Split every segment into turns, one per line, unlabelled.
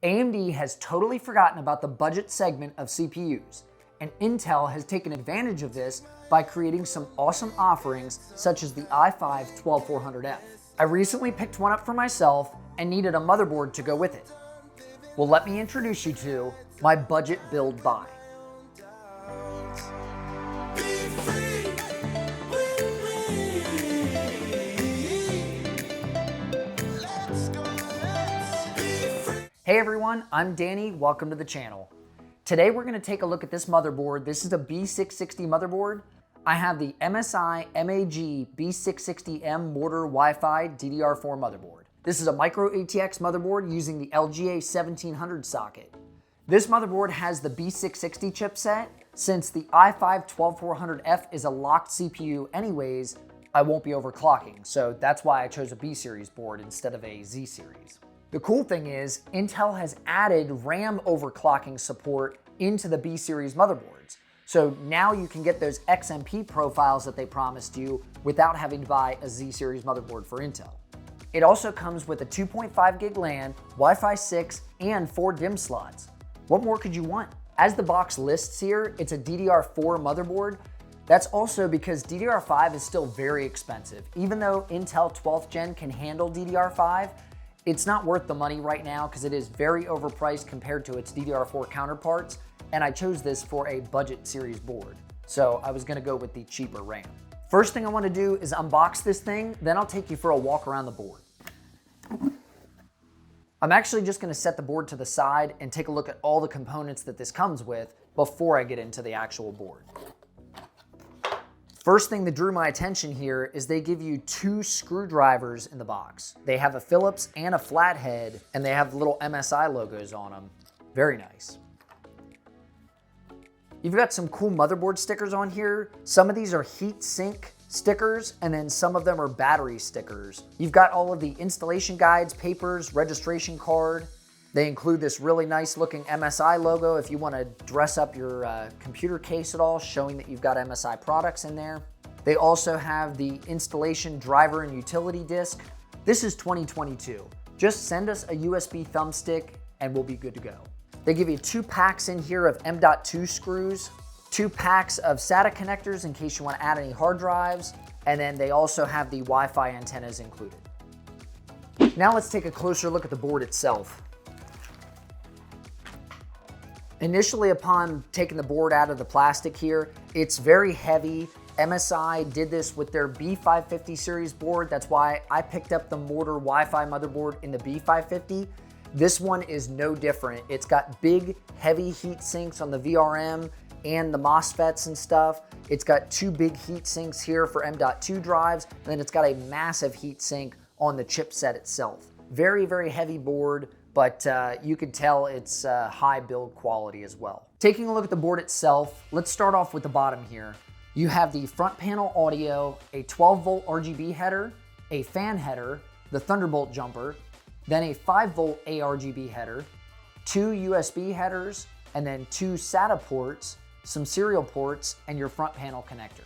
AMD has totally forgotten about the budget segment of CPUs, and Intel has taken advantage of this by creating some awesome offerings such as the i5-12400F. I recently picked one up for myself and needed a motherboard to go with it. Well, let me introduce you to my budget build buy. Hey everyone, I'm Danny, welcome to the channel. Today we're going to take a look at this motherboard. This is a B660 motherboard. I have the MSI MAG B660M Mortar Wi-Fi DDR4 motherboard. This is a micro ATX motherboard using the LGA 1700 socket. This motherboard has the B660 chipset. Since the i5-12400F is a locked CPU anyways, I won't be overclocking, so that's why I chose a B series board instead of a Z series. The cool thing is, Intel has added RAM overclocking support into the B series motherboards. So now you can get those XMP profiles that they promised you without having to buy a Z series motherboard for Intel. It also comes with a 2.5 gig LAN, Wi-Fi 6, and 4 DIMM slots. What more could you want? As the box lists here, it's a DDR4 motherboard. That's also because DDR5 is still very expensive. Even though Intel 12th gen can handle DDR5, it's not worth the money right now because it is very overpriced compared to its DDR4 counterparts, and I chose this for a budget series board. So I was gonna go with the cheaper RAM. First thing I wanna do is unbox this thing, then I'll take you for a walk around the board. I'm actually just gonna set the board to the side and take a look at all the components that this comes with before I get into the actual board. First thing that drew my attention here is they give you 2 screwdrivers in the box. They have a Phillips and a flathead, and they have little MSI logos on them. Very nice. You've got some cool motherboard stickers on here. Some of these are heat sink stickers, and then some of them are battery stickers. You've got all of the installation guides, papers, registration card. They include this really nice looking MSI logo if you want to dress up your computer case at all, showing that you've got MSI products in there. They also have the installation driver and utility disc. This is 2022. Just send us a USB thumbstick and we'll be good to go. They give you 2 packs in here of M.2 screws, 2 packs of SATA connectors in case you want to add any hard drives, and then they also have the Wi-Fi antennas included. Now let's take a closer look at the board itself. Initially, upon taking the board out of the plastic here, it's very heavy. MSI did this with their B550 series board. That's why I picked up the Mortar Wi-Fi motherboard in the B550. This one is no different. It's got big, heavy heat sinks on the VRM and the MOSFETs and stuff. It's got 2 big heat sinks here for M.2 drives, and then it's got a massive heat sink on the chipset itself. Very, very heavy board, but you could tell it's high build quality as well. Taking a look at the board itself, let's start off with the bottom here. You have the front panel audio, a 12-volt RGB header, a fan header, the Thunderbolt jumper, then a 5-volt ARGB header, 2 USB headers, and then 2 SATA ports, some serial ports, and your front panel connector.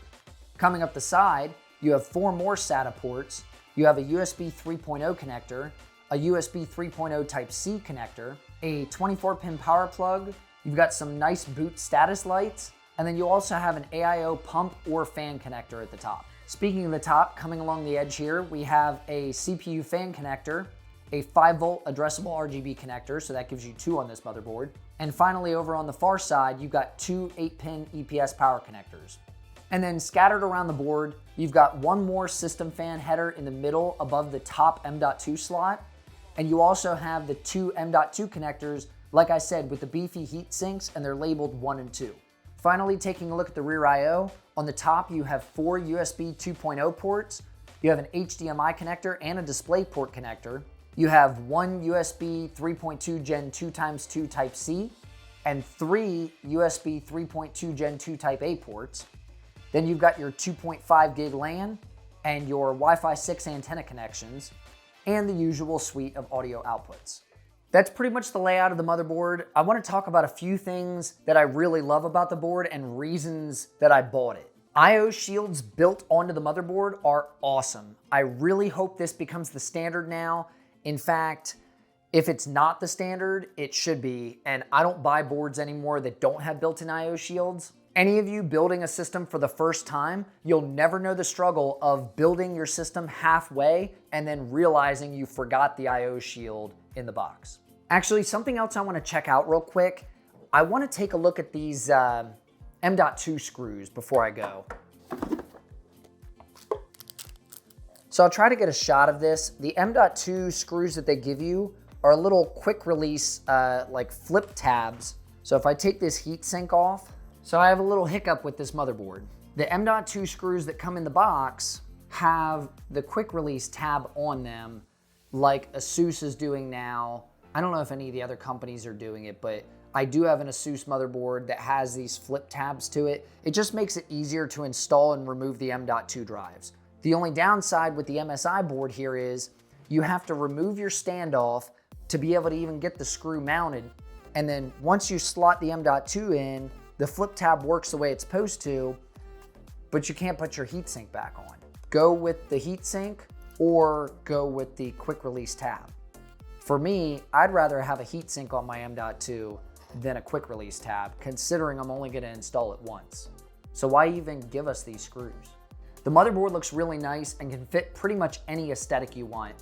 Coming up the side, you have 4 more SATA ports, you have a USB 3.0 connector, a USB 3.0 Type-C connector, a 24-pin power plug, you've got some nice boot status lights, and then you also have an AIO pump or fan connector at the top. Speaking of the top, coming along the edge here, we have a CPU fan connector, a 5-volt addressable RGB connector, so that gives you 2 on this motherboard. And finally, over on the far side, you've got 2 8-pin EPS power connectors. And then scattered around the board, you've got 1 more system fan header in the middle above the top M.2 slot. And you also have the 2 M.2 connectors, like I said, with the beefy heat sinks, and they're labeled 1 and 2. Finally, taking a look at the rear I.O., on the top you have 4 USB 2.0 ports, you have an HDMI connector and a DisplayPort connector, you have 1 USB 3.2 Gen 2x2 Type-C, and 3 USB 3.2 Gen 2 Type-A ports. Then you've got your 2.5 gig LAN and your Wi-Fi 6 antenna connections, and the usual suite of audio outputs. That's pretty much the layout of the motherboard. I want to talk about a few things that I really love about the board and reasons that I bought it. I/O shields built onto the motherboard are awesome. I really hope this becomes the standard now. In fact, If it's not the standard, it should be, and I don't buy boards anymore that don't have built-in I/O shields. Any of you building a system for the first time, you'll never know the struggle of building your system halfway and then realizing you forgot the I/O shield in the box. Actually, something else I want to check out real quick. I want to take a look at these M.2 screws before I go. So I'll try to get a shot of this. The M.2 screws that they give you are little quick release like flip tabs. So if I take this heat sink off, so I have a little hiccup with this motherboard. The M.2 screws that come in the box have the quick release tab on them like ASUS is doing now. I don't know if any of the other companies are doing it, but I do have an ASUS motherboard that has these flip tabs to it. It just makes it easier to install and remove the M.2 drives. The only downside with the MSI board here is you have to remove your standoff to be able to even get the screw mounted. And then once you slot the M.2 in, the flip tab works the way it's supposed to, but you can't put your heatsink back on. Go with the heatsink or go with the quick release tab. For me, I'd rather have a heatsink on my M.2 than a quick release tab, considering I'm only gonna install it once. So why even give us these screws? The motherboard looks really nice and can fit pretty much any aesthetic you want.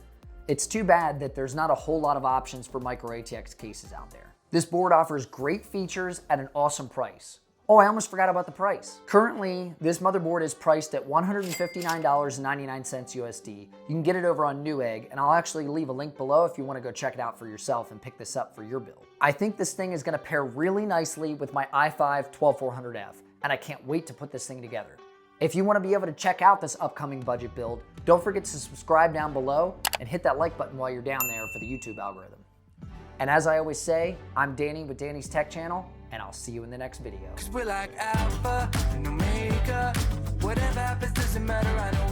It's too bad that there's not a whole lot of options for micro ATX cases out there. This board offers great features at an awesome price. Oh, I almost forgot about the price. Currently, this motherboard is priced at $159.99 USD. You can get it over on Newegg, and I'll actually leave a link below if you want to go check it out for yourself and pick this up for your build. I think this thing is going to pair really nicely with my i5 12400F, and I can't wait to put this thing together. If you want to be able to check out this upcoming budget build, don't forget to subscribe down below and hit that like button while you're down there for the YouTube algorithm. And as I always say, I'm Danny with Danny's Tech Channel, and I'll see you in the next video. 'Cause we're like Alpha and Omega. Whatever happens doesn't matter. I know